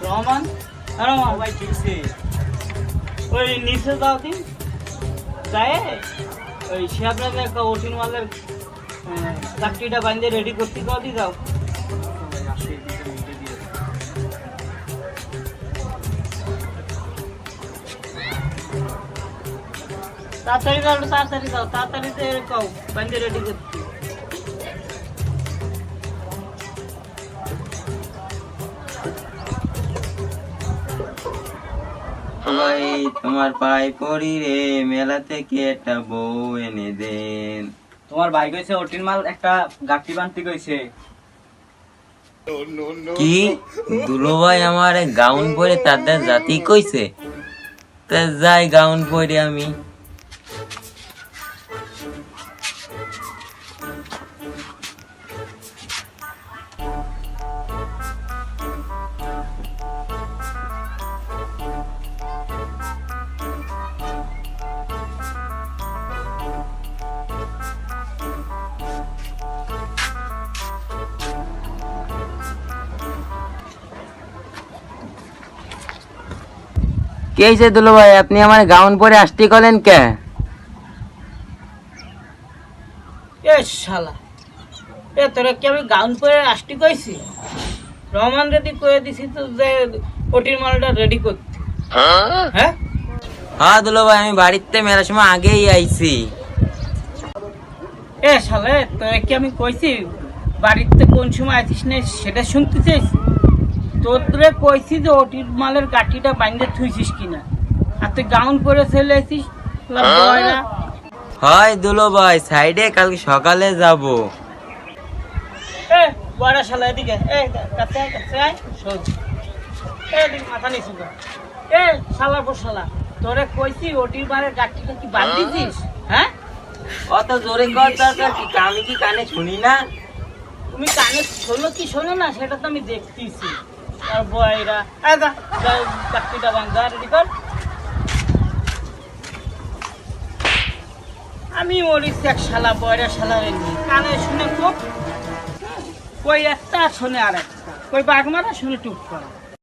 রহমান রহমান ভাই ঠিকছে ওই নিচে যাও দিন যায় ওই শিয়াবরাজের একটা ওটিন মালের চাকরিটা বাঁধে রেডি করতে কদি যাও তাড়াতাড়ি যাও তাড়াতাড়ি কও বাঁধে রেডি করতে ভাই তোমার পায়ে পড়ি রে মেলা থেকে একটা বউ এনে দেন। তোমার ভাই কইছে ওটিন মাল একটা গাঠি বানতে কইছে। কি দুলো ভাই আমার গাউন পরে তাদের জাতি কইছে? তা যাই গাউন পরে আমি। কে হইছে দুলো ভাই, আপনি আমার গাউন পরে আসতে কলেন কে? এ শালা এ তোরা কি আমি গাউন পরে আসতে কইছি? রহমান রেডি করে দিছি তো যে ওটির মালটা রেডি করতে। হ্যাঁ হ্যাঁ দুলো ভাই, আমি বাড়িতে মেলার সময় আগেই আইছি। এ শালা তোরা কি আমি কইছি বাড়িতে কোন সময় আছিস না সেটা শুনতে চাইছি? তোরে কইছি যে ওটির মালের গাঠিটা বাইন্ধে থুইছিস কিনা, আর তুই গাউন পরে চলে আসিস। হয় দুলো ভাই, সাইডে কালকে সকালে যাব। এ বড় শালা এদিকে কাছে আয় শোন এদিকে মাথা নিচু কর। এ শালার পর শালা তোরে কইছি ওটির মালের গাঠিটা কি বান্ধিছিস? হ্যাঁ অত জোরে কর দরকার কি? আমি কি কানে শুনি না? তুমি কানে শোনো কি শোনো না সেটা তো আমি দেখতেছি। আর বয়রা চাকরিটা বান্ধা রেডি কর। আমি মরিস এক শালা বয়রা শালা রেডি কানে শুনে খুব কই একটা শোনে আর একটা, কই বাঘ মারা শুনে টুক করা।